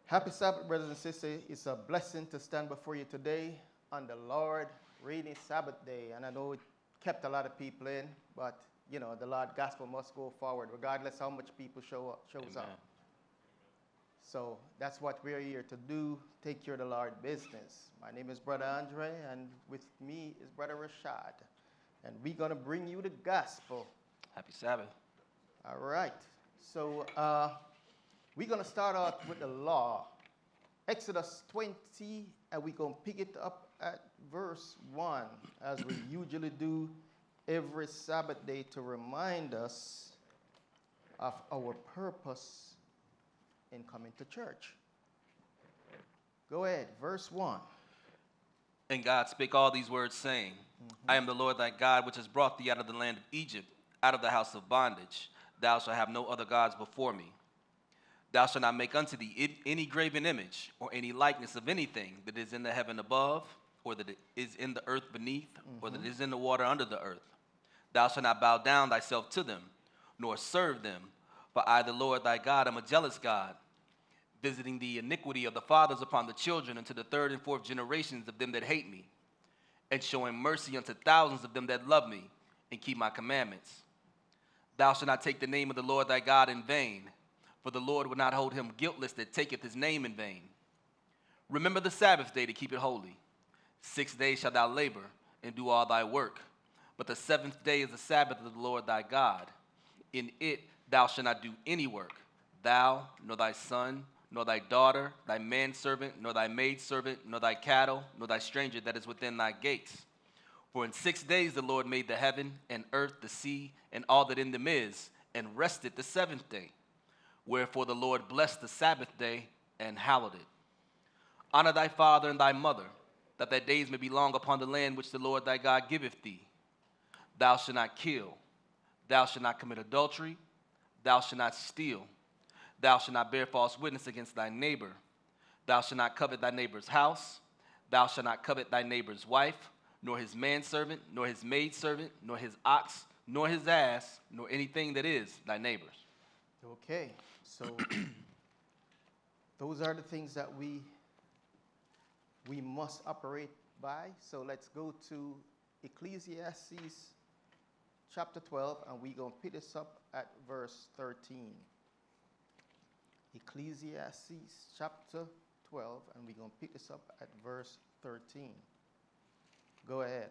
Happy Sabbath, brothers and sisters. It's a blessing to stand before you today on the Lord rainy Sabbath day. And I know it kept a lot of people in, but the Lord gospel must go forward regardless how much people shows up. So that's what we're here to do, take care of the Lord business. My name is Brother Andre, and with me is Brother Rashad. And we're going to bring you the gospel. Happy Sabbath. All right. So we're going to start out with the law. Exodus 20, and we're going to pick it up at verse 1, as we usually do every Sabbath day to remind us of our purpose in coming to church. Go ahead, verse 1. And God spake all these words, saying, I am the Lord thy God, which has brought thee out of the land of Egypt, out of the house of bondage. Thou shalt have no other gods before me. Thou shalt not make unto thee any graven image, or any likeness of anything that is in the heaven above, or that is in the earth beneath, or that is in the water under the earth. Thou shalt not bow down thyself to them, nor serve them. For I, the Lord thy God, am a jealous God, visiting the iniquity of the fathers upon the children unto the third and fourth generations of them that hate me, and showing mercy unto thousands of them that love me, and keep my commandments. Thou shalt not take the name of the Lord thy God in vain, for the Lord will not hold him guiltless that taketh his name in vain. Remember the Sabbath day to keep it holy. 6 days shalt thou labor and do all thy work. But the seventh day is the Sabbath of the Lord thy God. In it thou shalt not do any work, thou, nor thy son, nor thy daughter, thy manservant, nor thy maidservant, nor thy cattle, nor thy stranger that is within thy gates. For in 6 days the Lord made the heaven and earth, the sea, and all that in them is, and rested the seventh day. Wherefore the Lord blessed the Sabbath day and hallowed it. Honor thy father and thy mother, that thy days may be long upon the land which the Lord thy God giveth thee. Thou shalt not kill. Thou shalt not commit adultery. Thou shalt not steal. Thou shalt not bear false witness against thy neighbor. Thou shalt not covet thy neighbor's house. Thou shalt not covet thy neighbor's wife, nor his manservant, nor his maidservant, nor his ox, nor his ass, nor anything that is thy neighbor's. Okay, so those are the things that we must operate by. So let's go to Ecclesiastes chapter 12, and we're going to pick this up at verse 13. Ecclesiastes chapter 12, and we're going to pick this up at verse 13. Go ahead.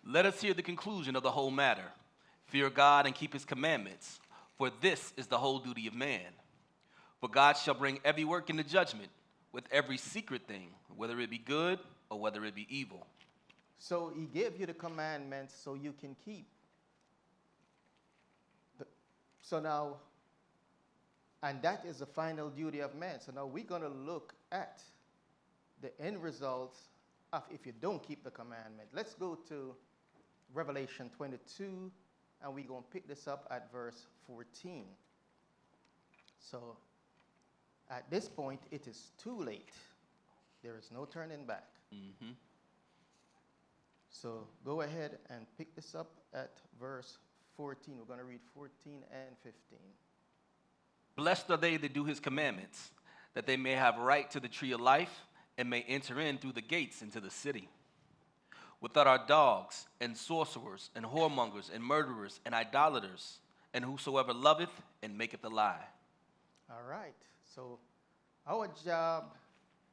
Let us hear the conclusion of the whole matter. Fear God and keep his commandments, for this is the whole duty of man. For God shall bring every work into judgment with every secret thing, whether it be good or whether it be evil. So he gave you the commandments so you can keep. So now, and that is the final duty of man. So now we're going to look at the end results of if you don't keep the commandment. Let's go to Revelation 22, and we're going to pick this up at verse 14. So at this point, it is too late. There is no turning back. Mm-hmm. So go ahead and pick this up at verse 14. We're going to read 14 and 15. Blessed are they that do his commandments, that they may have right to the tree of life and may enter in through the gates into the city. Without our dogs and sorcerers and whoremongers and murderers and idolaters and whosoever loveth and maketh a lie. All right. So our job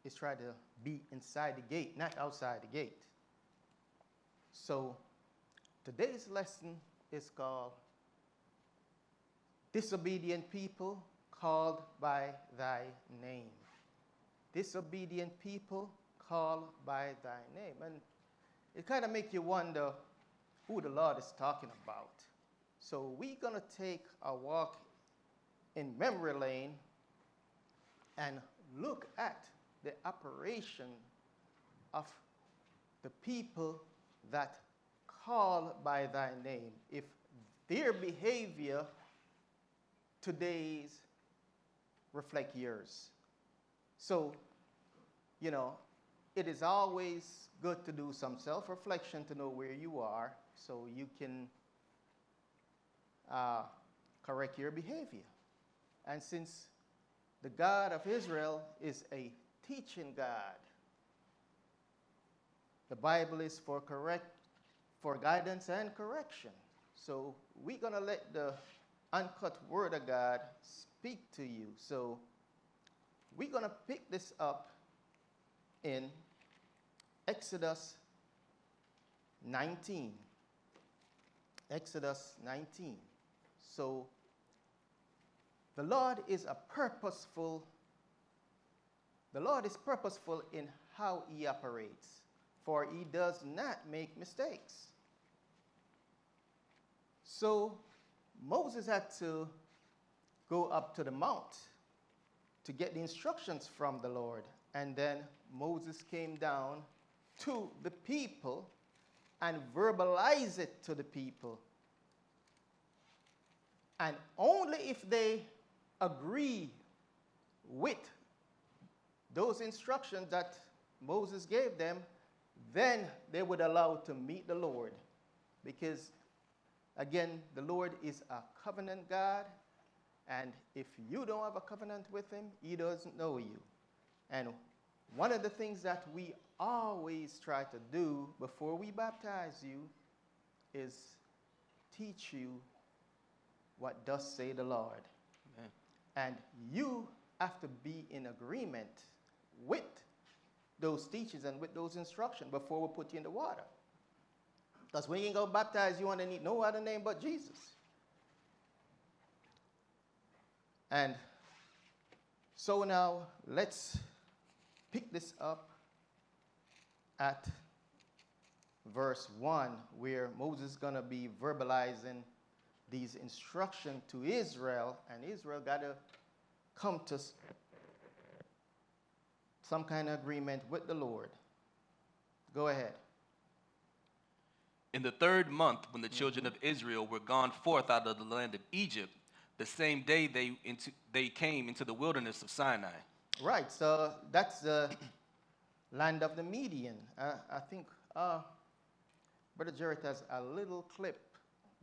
is try to be inside the gate, not outside the gate. So today's lesson is called Disobedient People Called by Thy Name. Disobedient people called by thy name. And it kind of makes you wonder who the Lord is talking about. So we're going to take a walk in memory lane and look at the operation of the people that call by thy name. If their behavior today's reflect yours. So, it is always good to do some self-reflection to know where you are so you can correct your behavior. And since the God of Israel is a teaching God. The Bible is for guidance and correction. So we're going to let the uncut word of God speak to you. So we're going to pick this up in Exodus 19. Exodus 19. So the Lord is purposeful in how he operates, for he does not make mistakes. So Moses had to go up to the mount to get the instructions from the Lord. And then Moses came down to the people and verbalized it to the people. And only if they agree with those instructions that Moses gave them, then they would allow to meet the Lord. Because, again, the Lord is a covenant God, and if you don't have a covenant with him, he doesn't know you. And one of the things that we always try to do before we baptize you is teach you what thus say the Lord. Amen. And you have to be in agreement with those teachings and with those instructions before we put you in the water. Because when you go baptize you underneath no other name but Jesus. And so now let's pick this up at verse 1, where Moses is going to be verbalizing these instructions to Israel, and Israel got to come to some kind of agreement with the Lord. Go ahead. In the 3rd month, when the children of Israel were gone forth out of the land of Egypt, the same day they came into the wilderness of Sinai. Right, so that's the land of the Median. I think Brother Jarrett has a little clip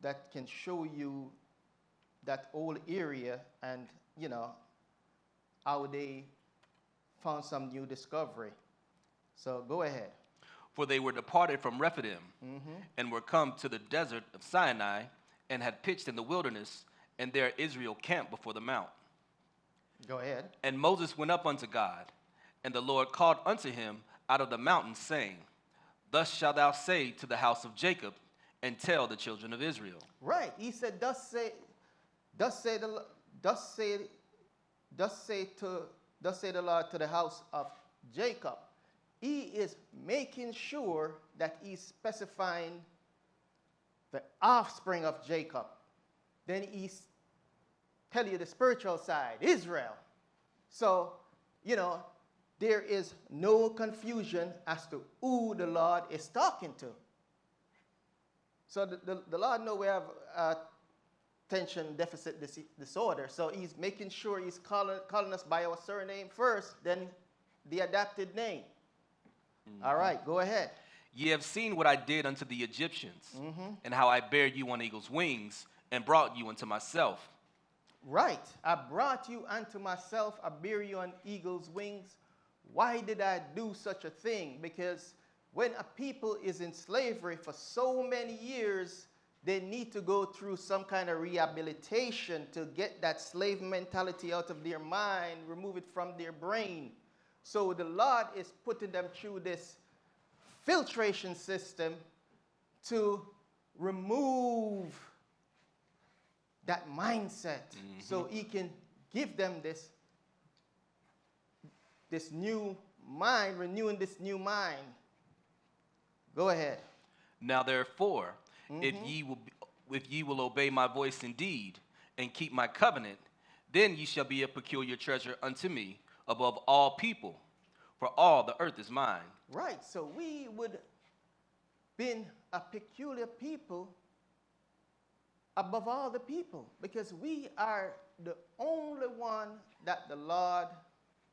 that can show you that whole area and, you know, how they found some new discovery. So go ahead. For they were departed from Rephidim and were come to the desert of Sinai and had pitched in the wilderness, and there Israel camped before the mount. Go ahead. And Moses went up unto God, and the Lord called unto him out of the mountain, saying, Thus shalt thou say to the house of Jacob, and tell the children of Israel. Right. He said, Thus say the Lord to the house of Jacob. He is making sure that he's specifying the offspring of Jacob. Then he's telling you the spiritual side, Israel. So, you know, there is no confusion as to who the Lord is talking to. So the Lord knows we have attention deficit disorder. So he's making sure he's calling us by our surname first, then the adapted name. All right, go ahead. Ye have seen what I did unto the Egyptians, and how I bare you on eagle's wings, and brought you unto myself. Right. I brought you unto myself. I bear you on eagle's wings. Why did I do such a thing? Because when a people is in slavery for so many years, they need to go through some kind of rehabilitation to get that slave mentality out of their mind, remove it from their brain. So the Lord is putting them through this filtration system to remove that mindset, so he can give them this new mind, renewing this new mind. Go ahead. Now therefore, if ye will obey my voice indeed, and keep my covenant, then ye shall be a peculiar treasure unto me above all people, for all the earth is mine. Right, so we would been a peculiar people above all the people, because we are the only one that the Lord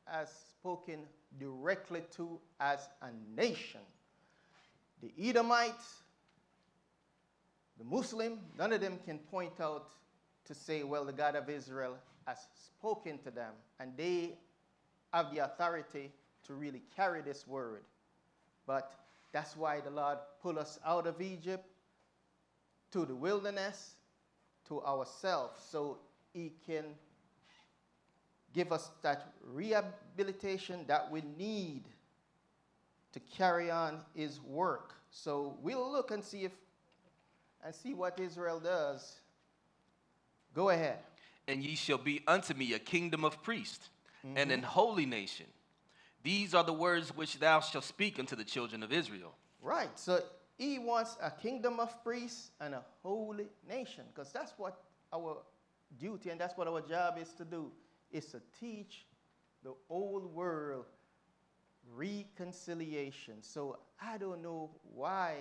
has spoken directly to as a nation. The Edomites, the Muslim, none of them can point out to say, well, the God of Israel has spoken to them, and they have the authority to really carry this word. But that's why the Lord pulled us out of Egypt to the wilderness, to ourselves, so he can give us that rehabilitation that we need to carry on his work. So we'll look and see what Israel does. Go ahead. And ye shall be unto me a kingdom of priests, and an holy nation. These are the words which thou shalt speak unto the children of Israel. Right. So he wants a kingdom of priests and a holy nation, because that's what our duty and that's what our job is to do, is to teach the old world reconciliation. So I don't know why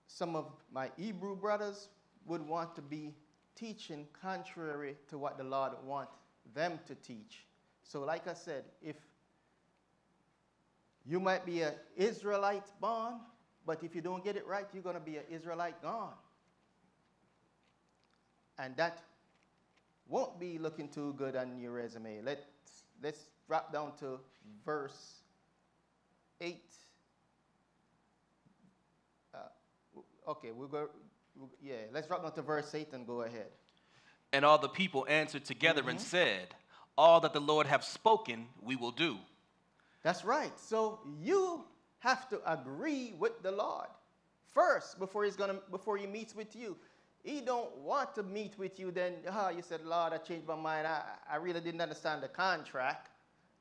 some of my Hebrew brothers would want to be teaching contrary to what the Lord wants them to teach. So like I said, if you might be an Israelite born, but if you don't get it right, you're going to be an Israelite gone. And that won't be looking too good on your resume. Let's drop down to verse 8. Let's drop down to verse 8 and go ahead. And all the people answered together and said, all that the Lord hath spoken, we will do. That's right. So you have to agree with the Lord first before he meets with you. He don't want to meet with you, then you said, Lord, I changed my mind. I really didn't understand the contract.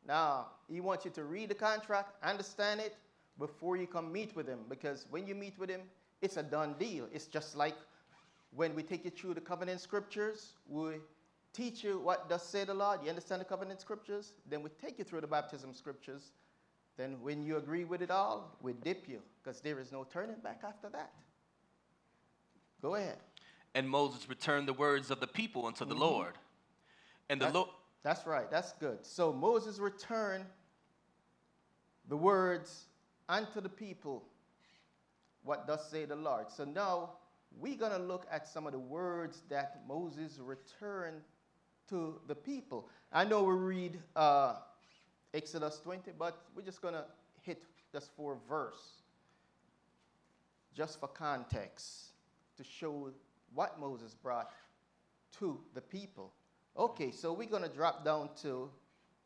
No, he wants you to read the contract, understand it, before you come meet with him. Because when you meet with him, it's a done deal. It's just like when we take you through the covenant scriptures, we teach you what does say the Lord. You understand the covenant scriptures? Then we take you through the baptism scriptures. Then when you agree with it all, we dip you, because there is no turning back after that. Go ahead. And Moses returned the words of the people unto the Lord. And the Lord... That's right. That's good. So Moses returned the words unto the people, what does say the Lord. So now we're going to look at some of the words that Moses returned to the people. I know we read Exodus 20, but we're just going to hit just 4 verses, just for context, to show what Moses brought to the people. Okay, so we're going to drop down to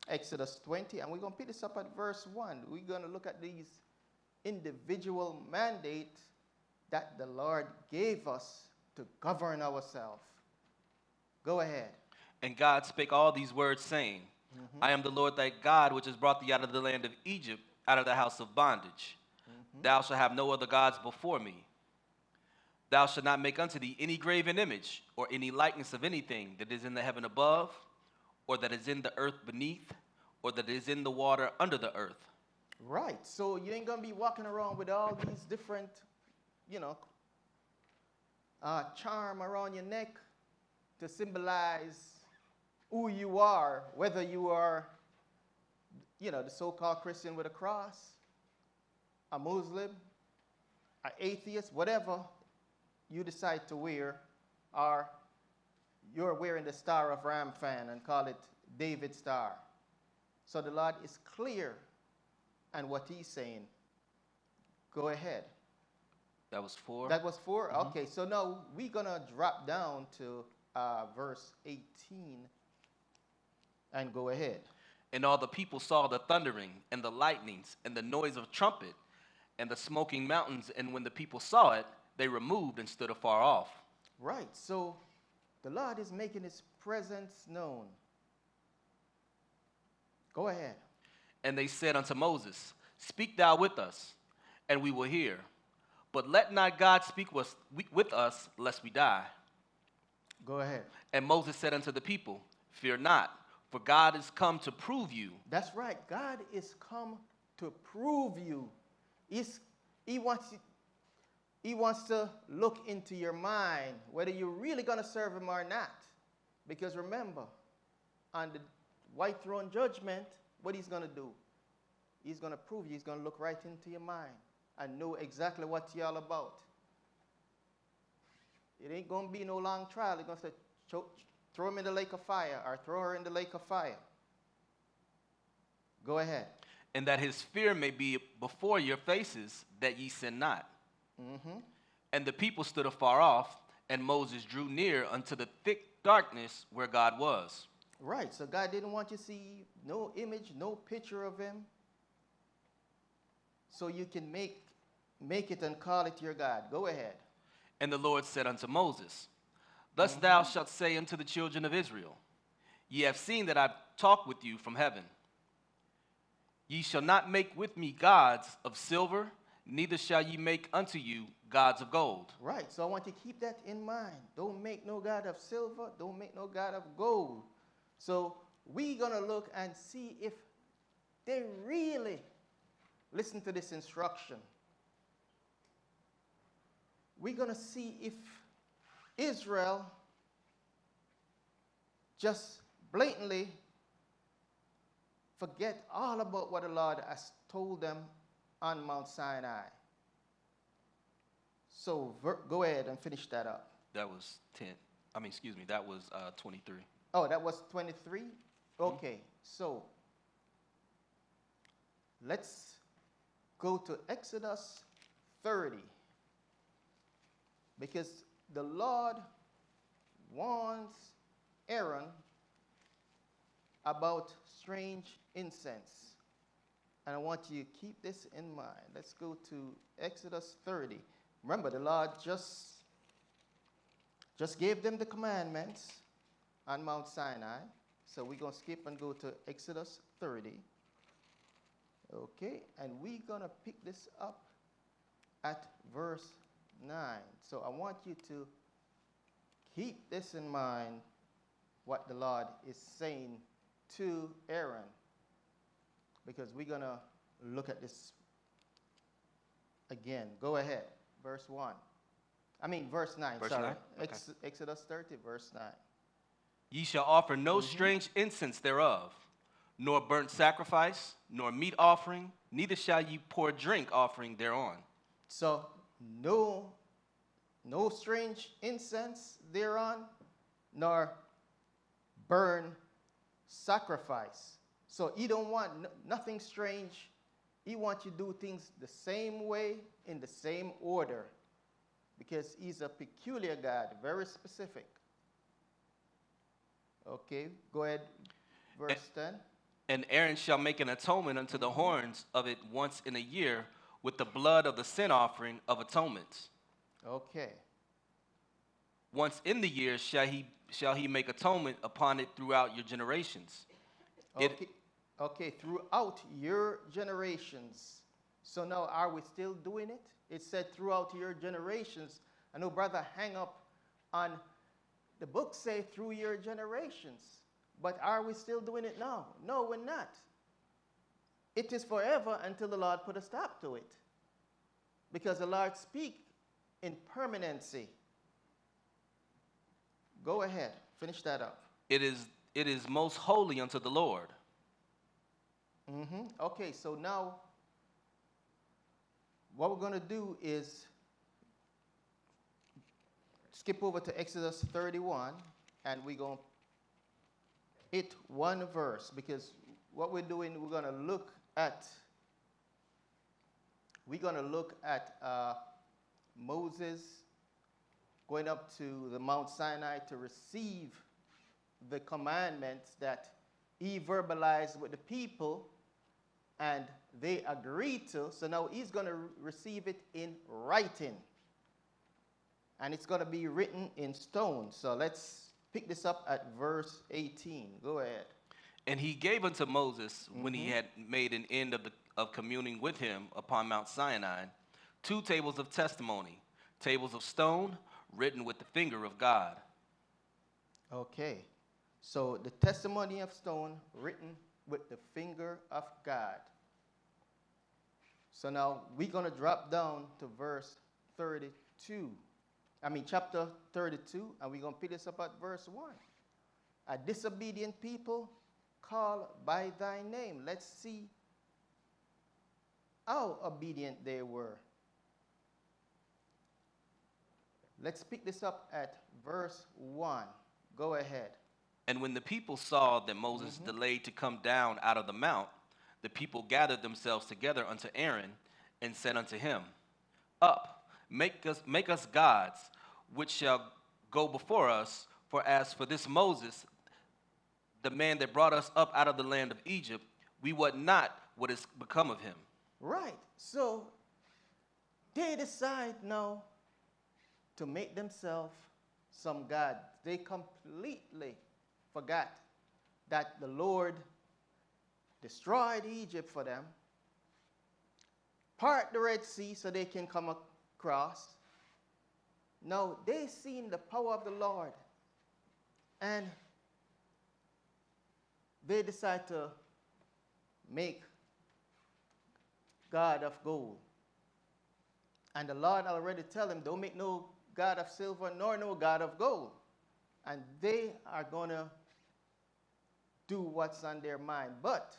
Exodus 20, and we're going to pick this up at verse 1. We're going to look at these individual mandates that the Lord gave us to govern ourselves. Go ahead. And God spake all these words, saying, I am the Lord thy God, which has brought thee out of the land of Egypt, out of the house of bondage. Thou shalt have no other gods before me. Thou shalt not make unto thee any graven image, or any likeness of anything that is in the heaven above, or that is in the earth beneath, or that is in the water under the earth. Right. So you ain't going to be walking around with all these different, charm around your neck to symbolize who you are, whether you are, the so-called Christian with a cross, a Muslim, an atheist, whatever you decide to wear, or you're wearing the Star of Ram fan and call it David's Star. So the Lord is clear on what he's saying. Go ahead. That was 4. That was 4? Okay, so now we're going to drop down to verse 18 and go ahead. And all the people saw the thundering and the lightnings and the noise of trumpet and the smoking mountains, and when the people saw it, they removed and stood afar off. Right, so the Lord is making his presence known. Go ahead. And they said unto Moses, Speak thou with us, and we will hear. But let not God speak with us, lest we die. Go ahead. And Moses said unto the people, Fear not, for God is come to prove you. That's right. God is come to prove you. He wants to look into your mind, whether you're really going to serve him or not. Because remember, on the white throne judgment, what he's going to do? He's going to prove you. He's going to look right into your mind and know exactly what you're all about. It ain't going to be no long trial. He's going to say, throw him in the lake of fire, or throw her in the lake of fire. Go ahead. And that his fear may be before your faces, that ye sin not. Mm-hmm. And the people stood afar off, and Moses drew near unto the thick darkness where God was. Right, so God didn't want you to see no image, no picture of him, so you can make it and call it your God. Go ahead. And the Lord said unto Moses, Thus thou shalt say unto the children of Israel, Ye have seen that I talk with you from heaven. Ye shall not make with me gods of silver, neither shall ye make unto you gods of gold. Right, so I want you to keep that in mind. Don't make no God of silver, don't make no God of gold. So we're going to look and see if they really listen to this instruction. We're going to see if Israel just blatantly forget all about what the Lord has told them on Mount Sinai. So go ahead and finish that up. That was 10. That was 23. Oh, that was 23? Okay, so let's go to Exodus 30. Because the Lord warns Aaron about strange incense. And I want you to keep this in mind. Let's go to Exodus 30. Remember, the Lord just gave them the commandments on Mount Sinai. So we're going to skip and go to Exodus 30. Okay, and we're going to pick this up at verse 9. So I want you to keep this in mind, what the Lord is saying to Aaron, because we're going to look at this again. Go ahead, verse 9, Verse sorry. 9? Okay. Exodus 30, verse 9. Ye shall offer no strange incense thereof, nor burnt sacrifice, nor meat offering, neither shall ye pour drink offering thereon. So no strange incense thereon, nor burn sacrifice. So he don't want nothing strange. He wants you to do things the same way, in the same order, because he's a peculiar God, very specific. Okay, go ahead, verse 10. And Aaron shall make an atonement unto the horns of it once in a year with the blood of the sin offering of atonements. Okay. Once in the year shall he make atonement upon it throughout your generations. Okay, throughout your generations. So now, are we still doing it? It said throughout your generations. I know brother hang up on the book say through your generations. But are we still doing it now? No, we're not. It is forever until the Lord put a stop to it. Because the Lord speak in permanency. Go ahead, finish that up. It is most holy unto the Lord. Okay, so now what we're going to do is skip over to Exodus 31, and we're going to hit one verse, because what we're doing, we're going to look at Moses going up to the Mount Sinai to receive the commandments that he verbalized with the people, and they agreed to. So now he's going to receive it in writing, and it's going to be written in stone. So let's pick this up at verse 18. Go ahead. And he gave unto Moses, when he had made an end of communing with him upon Mount Sinai, 2 tables of testimony, tables of stone, written with the finger of God. Okay. So the testimony of stone written with the finger of God. So now we're going to drop down to chapter 32, and we're going to pick this up at verse 1. A disobedient people call by thy name. Let's see how obedient they were. Let's pick this up at verse 1. Go ahead. And when the people saw that Moses delayed to come down out of the mount, the people gathered themselves together unto Aaron and said unto him, Up, make us gods, which shall go before us. For as for this Moses, the man that brought us up out of the land of Egypt, we wot not what is become of him. Right. So they decide now to make themselves some god. They completely forgot that the Lord destroyed Egypt for them, part the Red Sea so they can come across. Now they seen the power of the Lord, and they decide to make God of gold. And the Lord already tell them, don't make no God of silver nor no God of gold. And they are going to do what's on their mind. But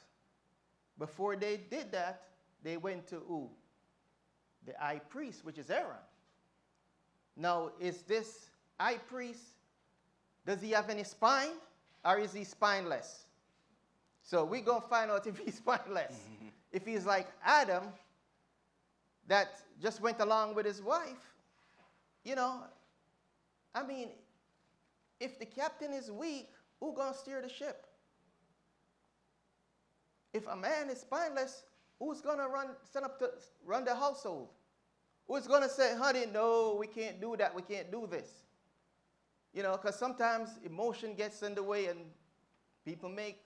before they did that, they went to who? The high priest, which is Aaron. Now, is this high priest, does he have any spine, or is he spineless? So we're going to find out if he's spineless. If he's like Adam, that just went along with his wife, you know, I mean, if the captain is weak, who's going to steer the ship? If a man is spineless, who's going to run the household? Who's going to say, honey, no, we can't do that, we can't do this? You know, because sometimes emotion gets in the way and people make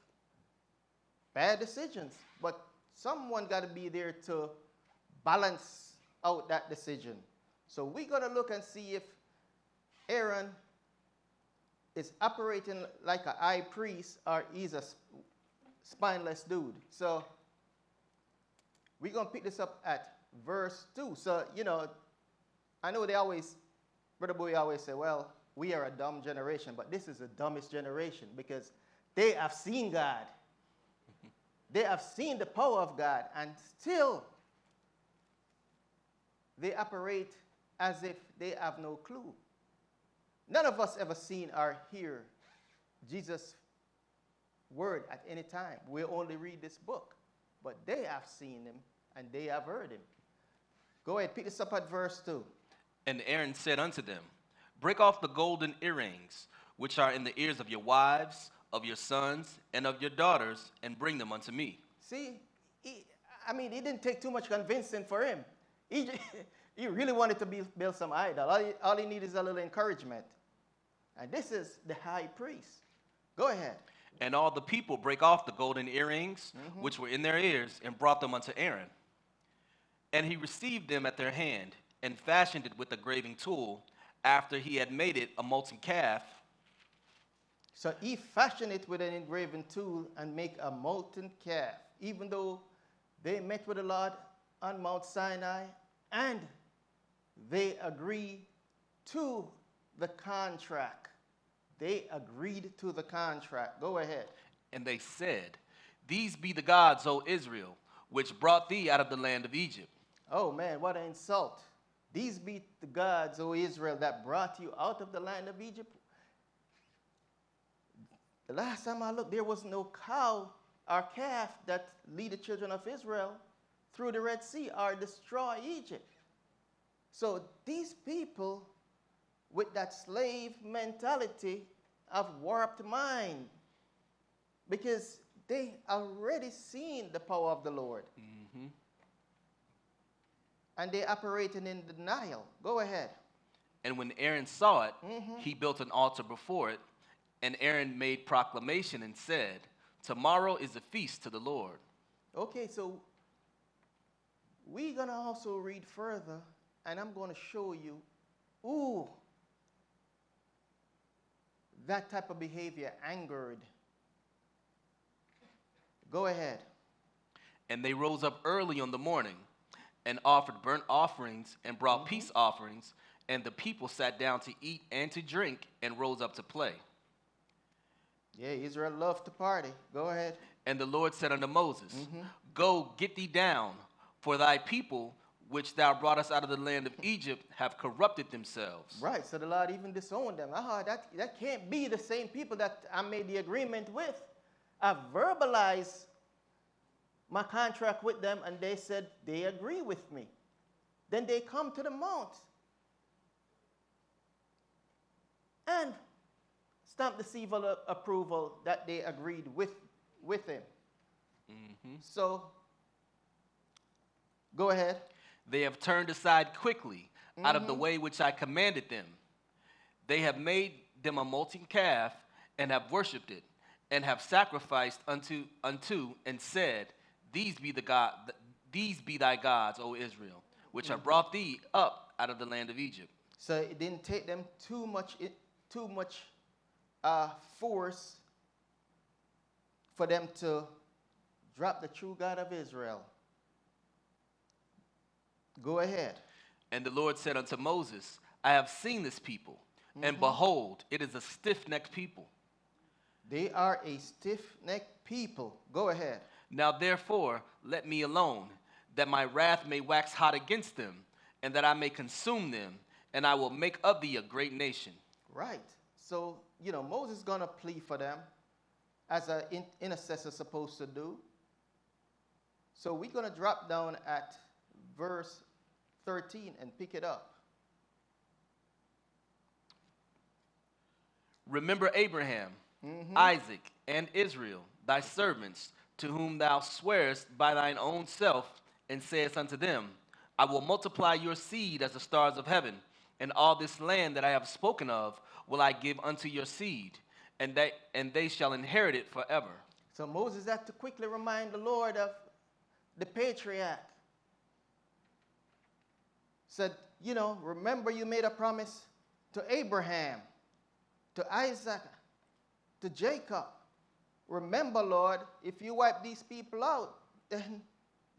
bad decisions. But someone got to be there to balance out that decision. So we're going to look and see if Aaron is operating like a high priest or he's a spineless dude. So we're going to pick this up at verse 2. So, you know, I know Brother Bowie always say, well, we are a dumb generation, but this is the dumbest generation because they have seen God. They have seen the power of God, and still they operate as if they have no clue. None of us ever seen or hear Jesus' word at any time. We only read this book. But they have seen him and they have heard him. Go ahead, pick this up at verse 2. And Aaron said unto them, Break off the golden earrings, which are in the ears of your wives, of your sons, and of your daughters, and bring them unto me. See, it didn't take too much convincing for him. He really wanted to build some idol. All he needed is a little encouragement. And this is the high priest. Go ahead. And all the people brake off the golden earrings, which were in their ears, and brought them unto Aaron. And he received them at their hand, and fashioned it with a graving tool, after he had made it a molten calf. So he fashioned it with an engraving tool and make a molten calf, even though they met with the Lord on Mount Sinai, and they agreed to the contract. They agreed to the contract. Go ahead. And they said, These be the gods, O Israel, which brought thee out of the land of Egypt. Oh man, what an insult. These be the gods, O Israel, that brought you out of the land of Egypt. The last time I looked, there was no cow or calf that lead the children of Israel through the Red Sea or destroy Egypt. So these people with that slave mentality have warped mind because they already seen the power of the Lord. And they operating in denial. Go ahead. And when Aaron saw it, he built an altar before it, and Aaron made proclamation and said, Tomorrow is a feast to the Lord. Okay, so we're going to also read further, and I'm going to show you, that type of behavior angered. Go ahead. And they rose up early on the morning and offered burnt offerings and brought peace offerings, and the people sat down to eat and to drink and rose up to play. Yeah, Israel loved to party. Go ahead. And the Lord said unto Moses, Go, get thee down, for thy people which thou broughtest out of the land of Egypt, have corrupted themselves. Right, so the Lord even disowned them. That can't be the same people that I made the agreement with. I verbalized my contract with them, and they said they agree with me. Then they come to the mount and stamp the seal of approval that they agreed with him. Mm-hmm. So, go ahead. They have turned aside quickly out of the way which I commanded them. They have made them a molten calf and have worshipped it, and have sacrificed unto and said, These be thy gods, O Israel, which have brought thee up out of the land of Egypt. So it didn't take them too much force for them to drop the true God of Israel. Go ahead. And the Lord said unto Moses, I have seen this people, and behold, it is a stiff-necked people. They are a stiff-necked people. Go ahead. Now therefore, let me alone, that my wrath may wax hot against them, and that I may consume them, and I will make of thee a great nation. Right. So, Moses is going to plead for them, as an intercessor is supposed to do. So we're going to drop down at verse 13 and pick it up. Remember Abraham, Isaac, and Israel, thy servants, to whom thou swearest by thine own self, and sayest unto them, I will multiply your seed as the stars of heaven, and all this land that I have spoken of will I give unto your seed, and they shall inherit it forever. So Moses had to quickly remind the Lord of the patriarch. Said, remember you made a promise to Abraham, to Isaac, to Jacob. Remember, Lord, if you wipe these people out, then,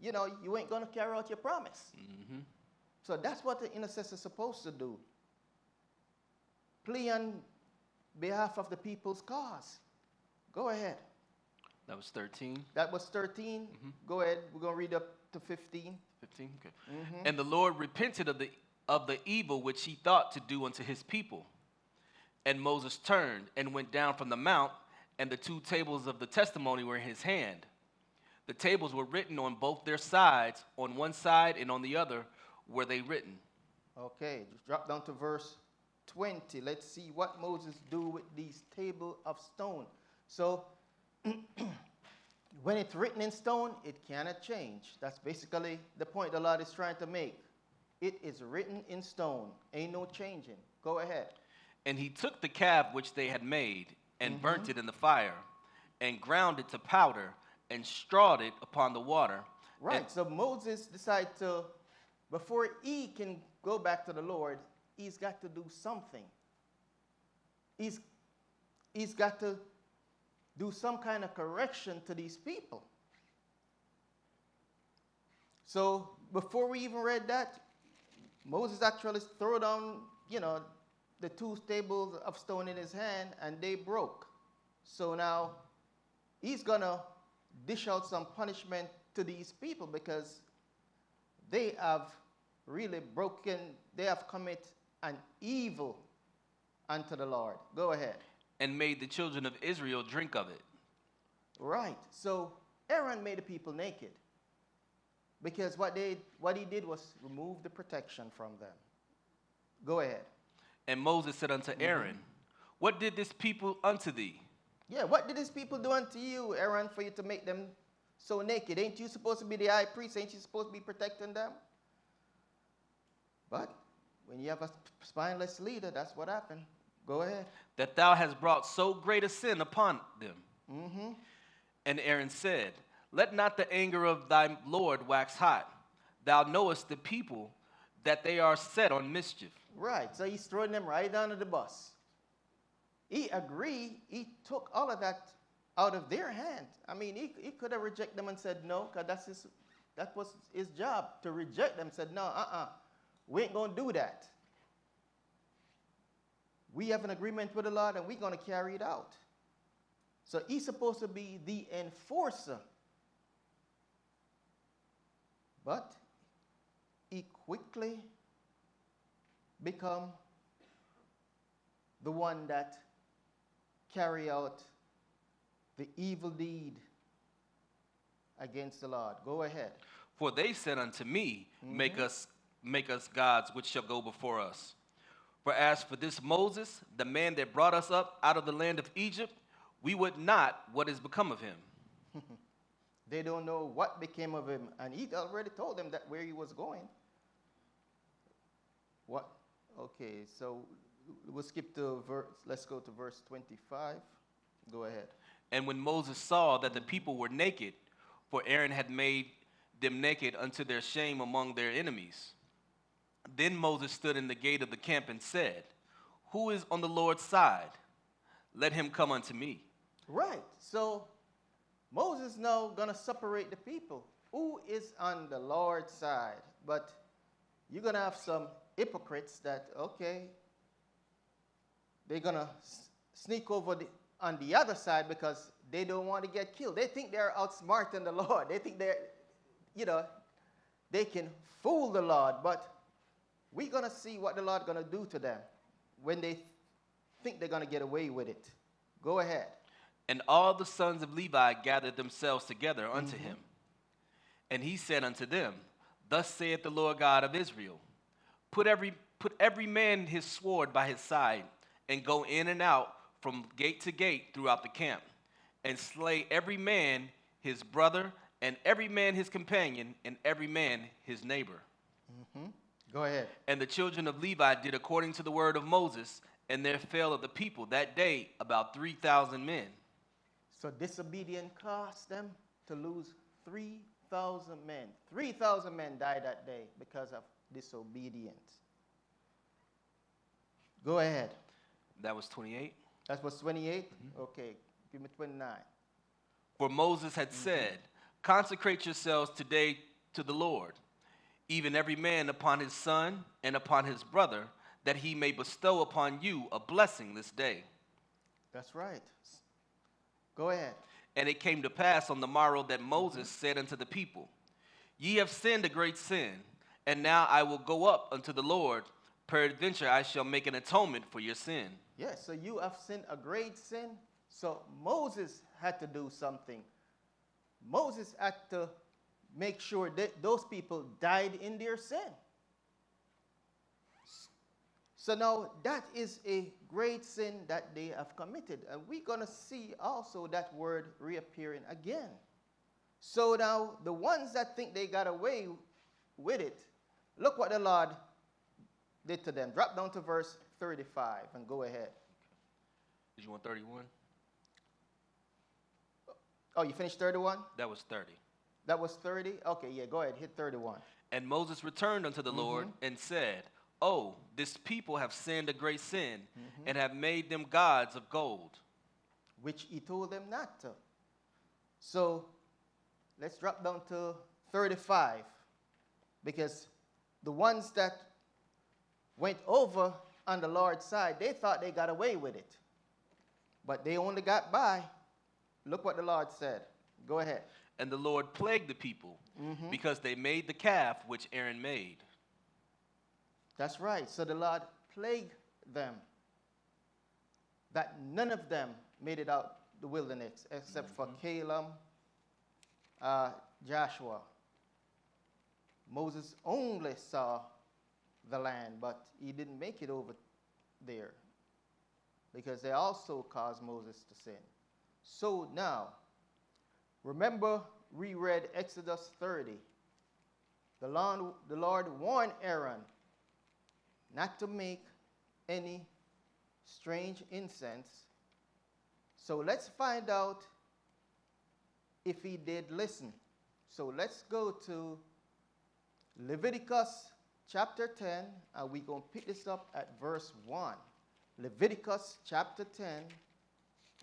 you ain't going to carry out your promise. Mm-hmm. So that's what the intercessor is supposed to do. Plead on behalf of the people's cause. Go ahead. That was 13. That was 13. Mm-hmm. Go ahead. We're going to read up to 15. 15, okay. Mm-hmm. And the Lord repented of the evil which he thought to do unto his people. And Moses turned and went down from the mount, and the 2 tables of the testimony were in his hand. The tables were written on both their sides, on one side and on the other were they written. Okay, just drop down to verse 20. Let's see what Moses do with these tables of stone. So, when it's written in stone, it cannot change. That's basically the point the Lord is trying to make. It is written in stone. Ain't no changing. Go ahead. And he took the calf which they had made, and burnt it in the fire, and ground it to powder, and strawed it upon the water. Right, so Moses decided to, before he can go back to the Lord, he's got to do something. He's got to do some kind of correction to these people. So before we even read that, Moses actually threw down, the 2 tables of stone in his hand, and they broke. So now he's going to dish out some punishment to these people because they have really they have committed an evil unto the Lord. Go ahead. And made the children of Israel drink of it. Right. So Aaron made the people naked because what he did was remove the protection from them. Go ahead. And Moses said unto Aaron, What did this people unto thee? Yeah, what did this people do unto you, Aaron, for you to make them so naked? Ain't you supposed to be the high priest? Ain't you supposed to be protecting them? But when you have a spineless leader, that's what happened. Go ahead. That thou hast brought so great a sin upon them. Mm-hmm. And Aaron said, Let not the anger of thy Lord wax hot. Thou knowest the people, that they are set on mischief. Right, so he's throwing them right under the bus. He agreed. He took all of that out of their hand. I mean, he could have rejected them and said no, because that was his job, to reject them. Said, no, we ain't going to do that. We have an agreement with the Lord, and we're going to carry it out. So he's supposed to be the enforcer. But he quickly become the one that carry out the evil deed against the Lord. Go ahead. For they said unto me, make us gods which shall go before us. For as for this Moses, the man that brought us up out of the land of Egypt, we would not what is become of him. They don't know what became of him, and he already told them that where he was going. What? Okay, so we'll skip to let's go to verse 25. Go ahead. And when Moses saw that the people were naked, for Aaron had made them naked unto their shame among their enemies, then Moses stood in the gate of the camp and said, who is on the Lord's side? Let him come unto me. Right. So Moses now going to separate the people. Who is on the Lord's side? But you're going to have some hypocrites that, okay, they're going to sneak over on the other side because they don't want to get killed. They think they're outsmarting the Lord. They think they can fool the Lord. But we're going to see what the Lord going to do to them when they think they're going to get away with it. Go ahead. And all the sons of Levi gathered themselves together unto him. And he said unto them, thus saith the Lord God of Israel, put every man his sword by his side, and go in and out from gate to gate throughout the camp, and slay every man his brother, and every man his companion, and every man his neighbor. Go ahead. And the children of Levi did according to the word of Moses, and there fell of the people that day about 3,000 men. So disobedient caused them to lose 3,000 men. 3,000 men died that day because of disobedience. Go ahead. That was 28. That was 28? Okay, give me 29. For Moses had said, consecrate yourselves today to the Lord, even every man upon his son and upon his brother, that he may bestow upon you a blessing this day. That's right. Go ahead. And it came to pass on the morrow that Moses said unto the people, ye have sinned a great sin, and now I will go up unto the Lord. Peradventure I shall make an atonement for your sin. Yes, so you have sinned a great sin. So Moses had to do something. Moses had to make sure that those people died in their sin. So now that is a great sin that they have committed. And we're going to see also that word reappearing again. So now the ones that think they got away with it, look what the Lord did to them. Drop down to verse 35 and go ahead. Did you want 31? Oh, you finished 31? That was 30. That was 30? Okay, yeah, go ahead. Hit 31. And Moses returned unto the Lord and said, oh, this people have sinned a great sin, and have made them gods of gold. Which he told them not to. So let's drop down to 35. Because the ones that went over on the Lord's side, they thought they got away with it. But they only got by. Look what the Lord said. Go ahead. And the Lord plagued the people, because they made the calf which Aaron made. That's right. So the Lord plagued them, that none of them made it out the wilderness except for Caleb, Joshua. Moses only saw the land, but he didn't make it over there because they also caused Moses to sin. So now, remember we read Exodus 30. The Lord warned Aaron not to make any strange incense. So let's find out if he did listen. So let's go to Leviticus chapter 10, and we're going to pick this up at verse 1. Leviticus chapter 10,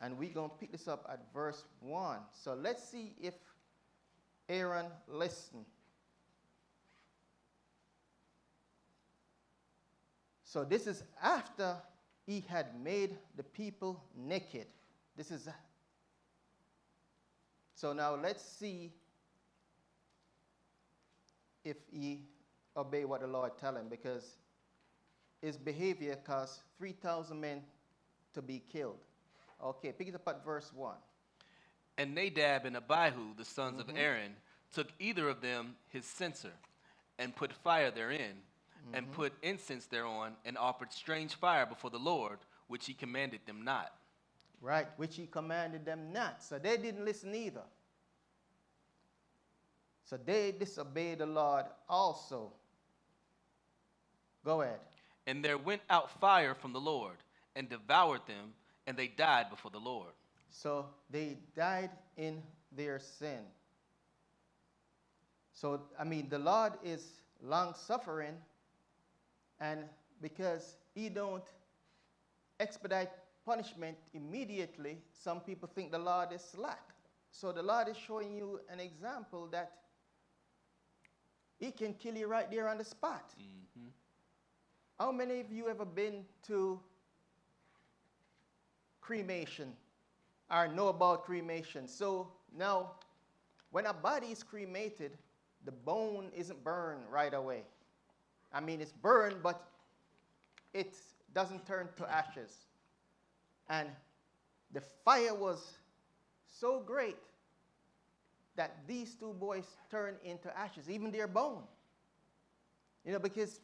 and we're going to pick this up at verse 1. So let's see if Aaron listened. So this is after he had made the people naked. So now let's see if he obey what the Lord tell him, because his behavior caused 3,000 men to be killed. Okay, pick it up at verse 1. And Nadab and Abihu, the sons of Aaron, took either of them his censer, and put fire therein, and put incense thereon, and offered strange fire before the Lord, which he commanded them not. Right, which he commanded them not. So they didn't listen either. So they disobeyed the Lord also. Go ahead. And there went out fire from the Lord, and devoured them, and they died before the Lord. So they died in their sin. So, the Lord is long-suffering, and because he don't expedite punishment immediately, some people think the Lord is slack. So the Lord is showing you an example that he can kill you right there on the spot. Mm-hmm. How many of you ever been to cremation or know about cremation? So now, when a body is cremated, the bone isn't burned right away. It's burned, but it doesn't turn to ashes. And the fire was so great that these two boys turned into ashes, even their bone. Because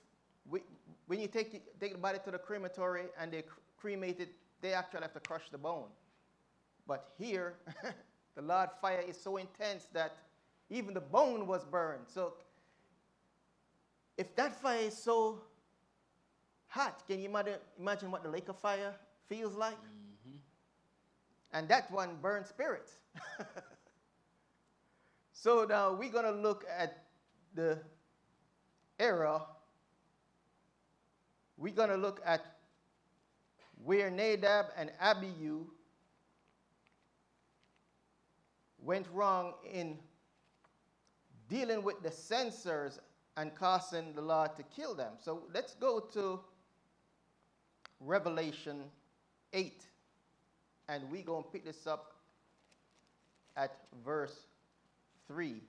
when you take the body to the crematory and they cremate it, they actually have to crush the bone. But here, the Lord's fire is so intense that even the bone was burned. So if that fire is so hot, can you imagine what the lake of fire feels like? Mm-hmm. And that one burned spirits. So now we're going to look at the era. We're going to look at where Nadab and Abihu went wrong in dealing with the censors and causing the Lord to kill them. So let's go to Revelation 8, and we're going to pick this up at verse 3.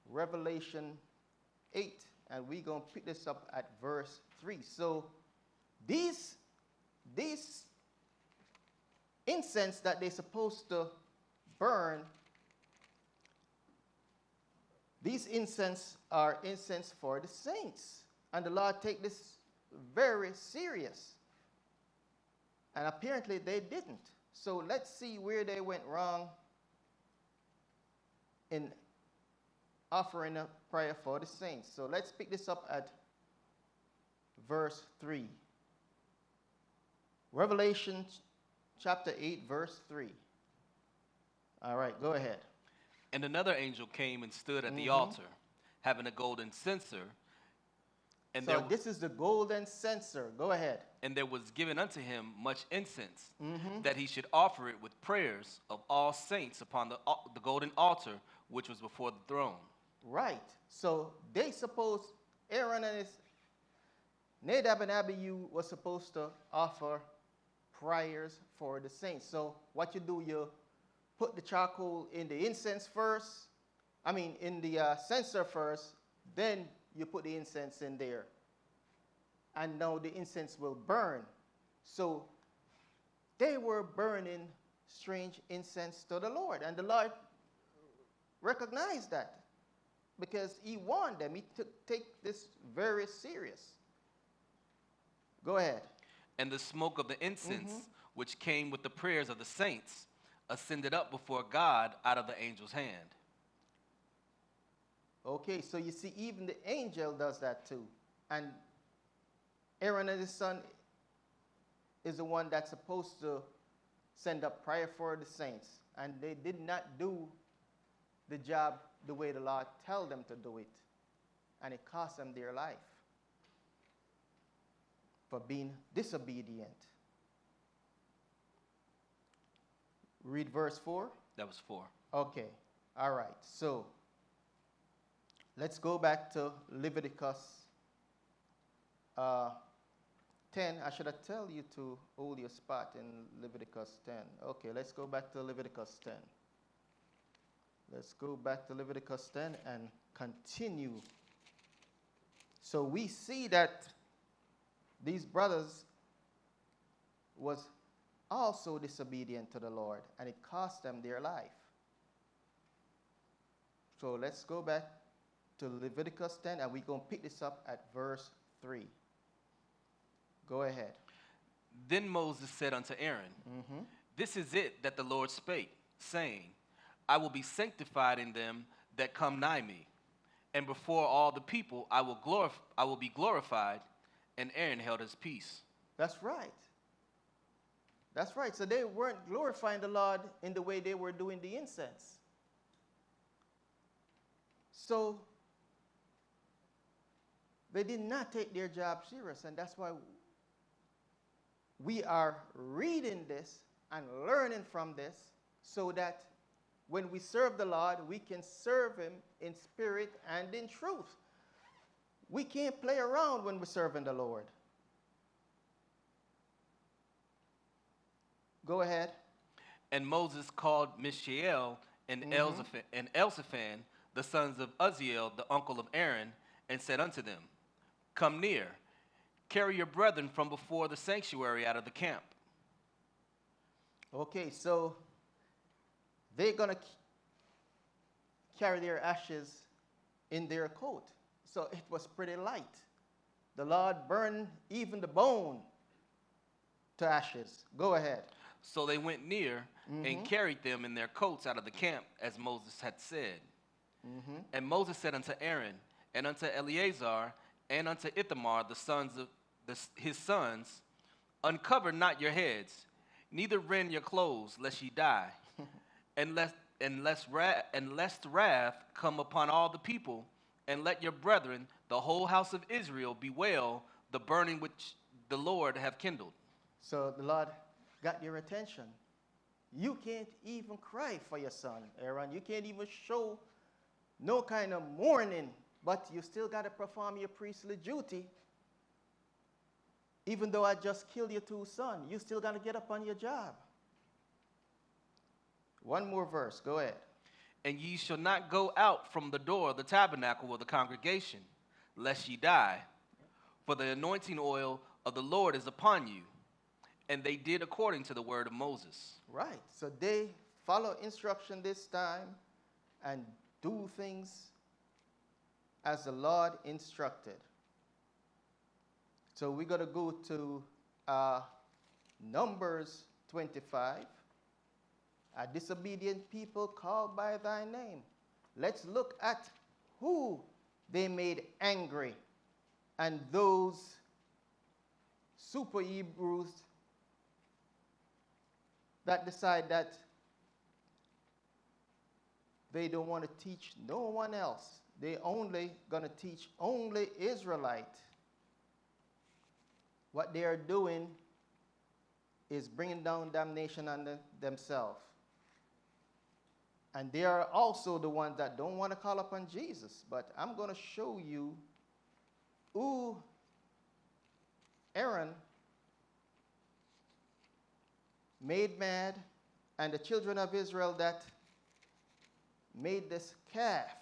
Revelation 8, and we're going to pick this up at verse 3. So these incense that they're supposed to burn, these incense are incense for the saints. And the Lord take this very serious. And apparently they didn't. So let's see where they went wrong in offering a prayer for the saints. So let's pick this up at verse 3. Revelation chapter 8, verse 3. All right, go ahead. And another angel came and stood at the altar, having a golden censer. And so this is the golden censer. Go ahead. And there was given unto him much incense, that he should offer it with prayers of all saints upon the golden altar, which was before the throne. Right. So they supposed, Aaron and Nadab and Abihu was supposed to offer prayers for the saints. So what you do, you put the charcoal in the incense first, in the censer first, then you put the incense in there. And now the incense will burn. So they were burning strange incense to the Lord. And the Lord recognized that because he warned them. He take this very serious. Go ahead. And the smoke of the incense, which came with the prayers of the saints, ascended up before God out of the angel's hand. Okay, so you see, even the angel does that too. And Aaron and his son is the one that's supposed to send up prayer for the saints. And they did not do the job the way the Lord told them to do it. And it cost them their life for being disobedient. Read verse 4. That was 4. Okay. All right. So let's go back to Leviticus 10. I should have tell you to hold your spot in Leviticus 10. Okay, let's go back to Leviticus 10. Let's go back to Leviticus 10 and continue So we see that these brothers was also disobedient to the Lord, and it cost them their life. So let's go back to Leviticus 10, and we're going to pick this up at verse 3. Go ahead. Then Moses said unto Aaron, This is it that the Lord spake, saying, I will be sanctified in them that come nigh me, and before all the people I will be glorified. And Aaron held his peace. That's right. That's right. So they weren't glorifying the Lord in the way they were doing the incense. So they did not take their job serious, and that's why we are reading this and learning from this, so that when we serve the Lord, we can serve him in spirit and in truth. We can't play around when we're serving the Lord. Go ahead. And Moses called Mishael and Elzaphan, the sons of Uzziel, the uncle of Aaron, and said unto them, Come near, carry your brethren from before the sanctuary out of the camp. Okay, so they're going to carry their ashes in their coat. So it was pretty light. The Lord burned even the bone to ashes. Go ahead. So they went near and carried them in their coats out of the camp, as Moses had said. And Moses said unto Aaron, and unto Eleazar, and unto Ithamar, the sons of his sons, Uncover not your heads, neither rend your clothes, lest ye die, and lest wrath come upon all the people, and let your brethren, the whole house of Israel, bewail the burning which the Lord have kindled. So the Lord got your attention. You can't even cry for your son, Aaron. You can't even show no kind of mourning, but you still got to perform your priestly duty. Even though I just killed your two sons, you still got to get up on your job. One more verse. Go ahead. And ye shall not go out from the door of the tabernacle of the congregation, lest ye die. For the anointing oil of the Lord is upon you. And they did according to the word of Moses. Right. So they follow instruction this time and do things as the Lord instructed. So we're going to go to Numbers 25. A disobedient people called by thy name. Let's look at who they made angry, and those super Hebrews that decide that they don't want to teach no one else. They only going to teach only Israelite. What they are doing is bringing down damnation on themselves. And they are also the ones that don't want to call upon Jesus. But I'm going to show you who Aaron made mad, and the children of Israel that made this calf,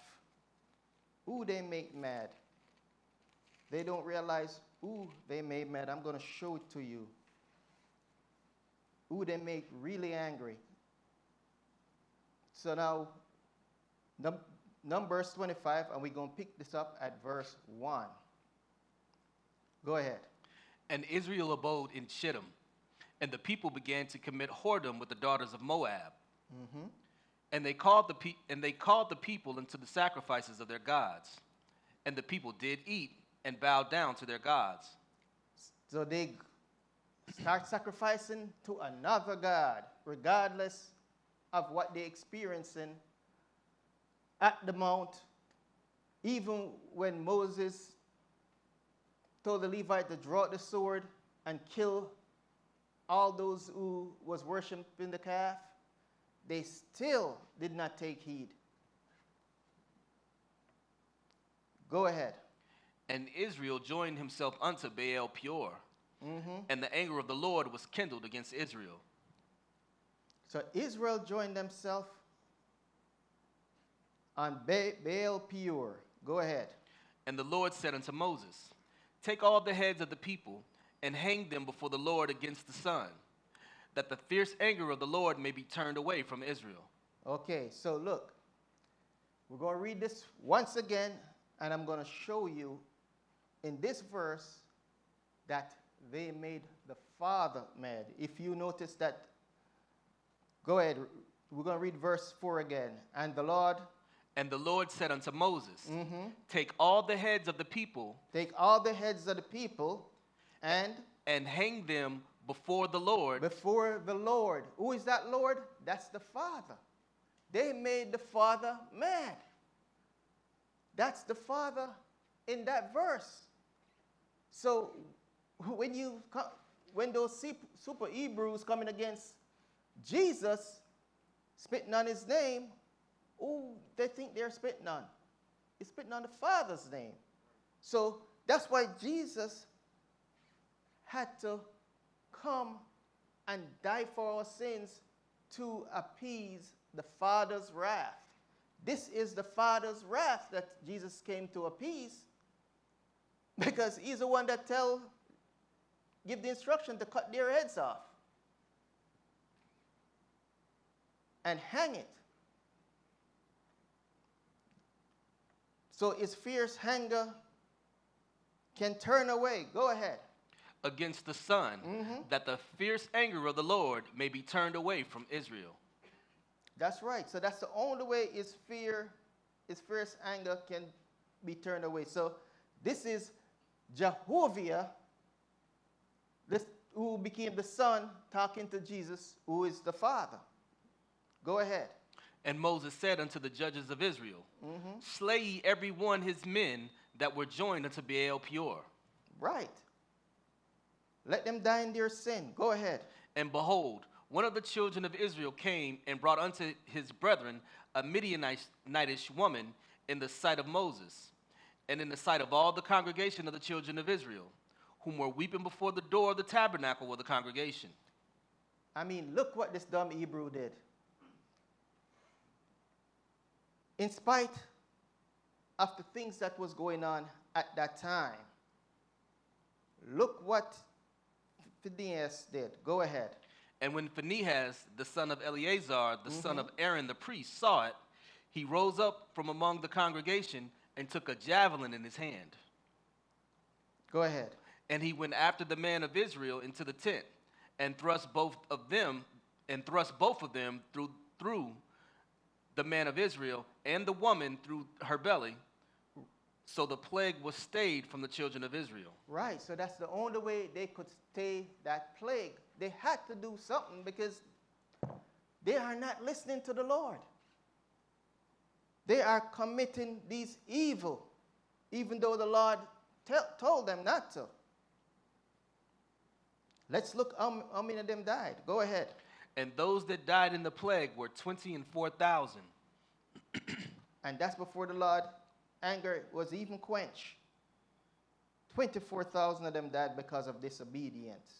who they make mad. They don't realize who they made mad. I'm going to show it to you. Who they make really angry. So now, Numbers 25, and we're going to pick this up at verse 1. Go ahead. And Israel abode in Shittim, and the people began to commit whoredom with the daughters of Moab. And they called the people into the sacrifices of their gods. And the people did eat and bow down to their gods. So they start sacrificing to another god, regardless of what they're experiencing at the mount. Even when Moses told the Levite to draw the sword and kill all those who was worshiping the calf, they still did not take heed. Go ahead. And Israel joined himself unto Baal Peor, and the anger of the Lord was kindled against Israel. So Israel joined themselves on Baal Peor. Go ahead. And the Lord said unto Moses, take all the heads of the people, and hang them before the Lord against the sun, that the fierce anger of the Lord may be turned away from Israel. Okay, so look, we're going to read this once again, and I'm going to show you in this verse that they made the Father mad. If you notice that, go ahead, we're going to read verse 4 again. And the Lord said unto Moses, take all the heads of the people, and hang them before the Lord. Before the Lord. Who is that Lord? That's the Father. They made the Father mad. That's the Father in that verse. So when those super Hebrews coming against Jesus, spitting on his name, who they think they're spitting on? It's spitting on the Father's name. So that's why Jesus had to come and die for our sins to appease the Father's wrath. This is the Father's wrath that Jesus came to appease, because he's the one that give the instruction to cut their heads off and hang it. So his fierce anger can turn away. Go ahead. Against the sun, that the fierce anger of the Lord may be turned away from Israel. That's right. So that's the only way his fierce anger can be turned away. So this is Jehovah, who became the Son, talking to Jesus, who is the Father. Go ahead. And Moses said unto the judges of Israel, slay ye every one his men that were joined unto Baal Peor. Right. Let them die in their sin. Go ahead. And behold, one of the children of Israel came and brought unto his brethren a Midianitish woman in the sight of Moses, and in the sight of all the congregation of the children of Israel, whom were weeping before the door of the tabernacle of the congregation. I mean, look what this dumb Hebrew did. In spite of the things that was going on at that time, look what Phinehas did. Go ahead. And when Phinehas, the son of Eleazar, the son of Aaron the priest, saw it, he rose up from among the congregation and took a javelin in his hand. Go ahead. And he went after the man of Israel into the tent, and thrust both of them through the man of Israel and the woman through her belly. So the plague was stayed from the children of Israel. Right, so that's the only way they could stay that plague. They had to do something because they are not listening to the Lord. They are committing these evil, even though the Lord told them not to. Let's look how many of them died. Go ahead. And those that died in the plague were 24,000. And that's before the Lord's anger was even quenched. 24,000 of them died because of disobedience.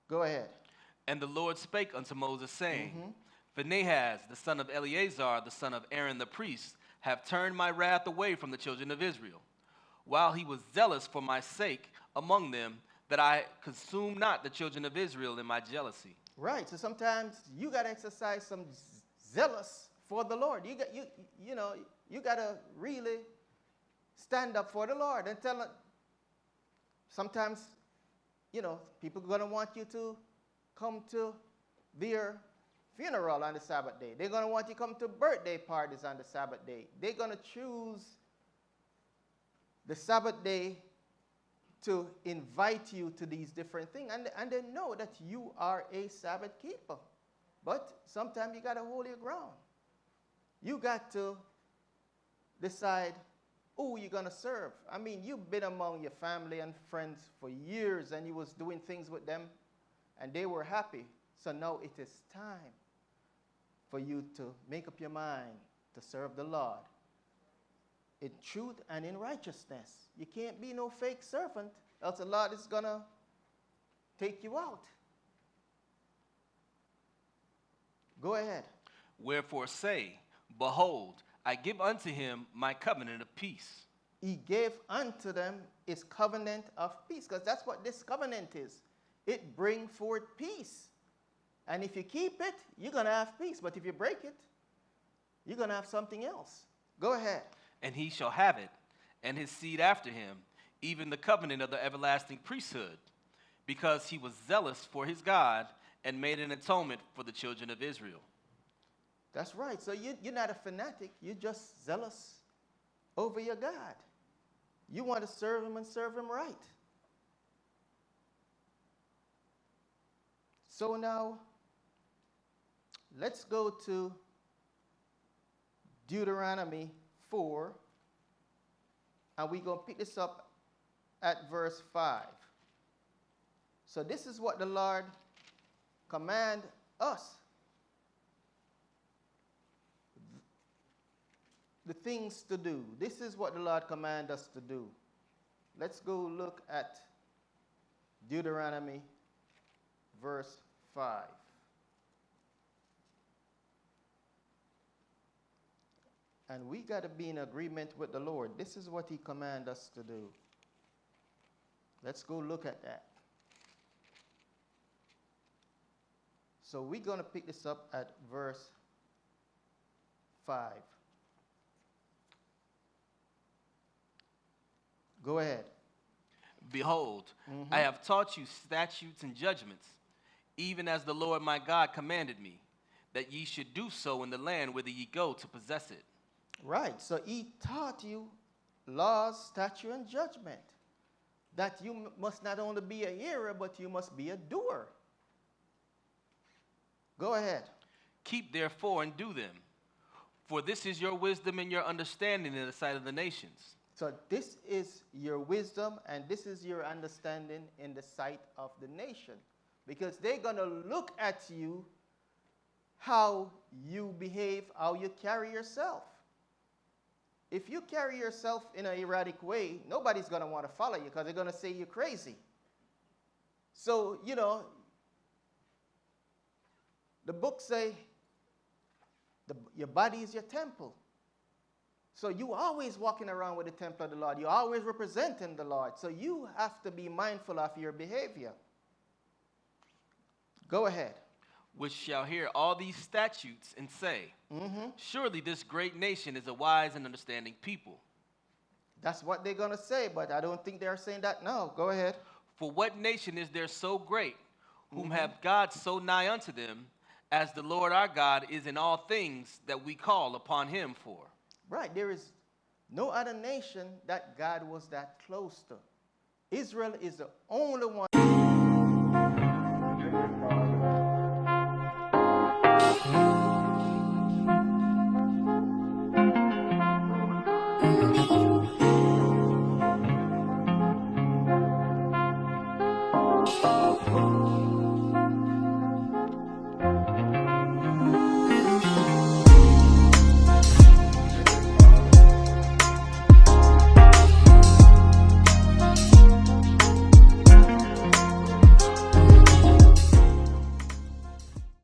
Go ahead. And the Lord spake unto Moses, saying, Phinehas, the son of Eleazar, the son of Aaron the priest, have turned my wrath away from the children of Israel, while he was zealous for my sake among them, that I consume not the children of Israel in my jealousy. Right. So sometimes you got to exercise some zealous for the Lord. You got to really stand up for the Lord and tell them. Sometimes, people are going to want you to come to their funeral on the Sabbath day. They're going to want you to come to birthday parties on the Sabbath day. They're going to choose the Sabbath day to invite you to these different things. And they know that you are a Sabbath keeper. But sometimes you got to hold your ground. You got to decide who you're going to serve. I mean, you've been among your family and friends for years, and you was doing things with them, and they were happy. So now it is time for you to make up your mind to serve the Lord in truth and in righteousness. You can't be no fake servant, else the Lord is going to take you out. Go ahead. Wherefore say, Behold, I give unto him my covenant of peace. He gave unto them his covenant of peace, because that's what this covenant is. It brings forth peace. And if you keep it, you're going to have peace. But if you break it, you're going to have something else. Go ahead. And he shall have it, and his seed after him, even the covenant of the everlasting priesthood, because he was zealous for his God and made an atonement for the children of Israel. That's right. So you're not a fanatic. You're just zealous over your God. You want to serve him and serve him right. So now, let's go to Deuteronomy 4, and we're going to pick this up at verse 5. So this is what the Lord command us. The things to do. This is what the Lord command us to do. Let's go look at Deuteronomy verse 5. And we got to be in agreement with the Lord. This is what he commands us to do. Let's go look at that. So we're going to pick this up at verse 5. Go ahead. Behold, I have taught you statutes and judgments, even as the Lord my God commanded me, that ye should do so in the land whither ye go to possess it. Right. So he taught you laws, statute, and judgment. That you must not only be a hearer, but you must be a doer. Go ahead. Keep therefore and do them, for this is your wisdom and your understanding in the sight of the nations. So this is your wisdom and this is your understanding in the sight of the nation. Because they're going to look at you, how you behave, how you carry yourself. If you carry yourself in an erratic way, nobody's going to want to follow you because they're going to say you're crazy. So, the book say your body is your temple. So you always walking around with the temple of the Lord. You're always representing the Lord. So you have to be mindful of your behavior. Go ahead. Which shall hear all these statutes and say, surely this great nation is a wise and understanding people. That's what they're going to say, but I don't think they're saying that now. Go ahead. For what nation is there so great, whom have God so nigh unto them, as the Lord our God is in all things that we call upon him for? Right. There is no other nation that God was that close to. Israel is the only one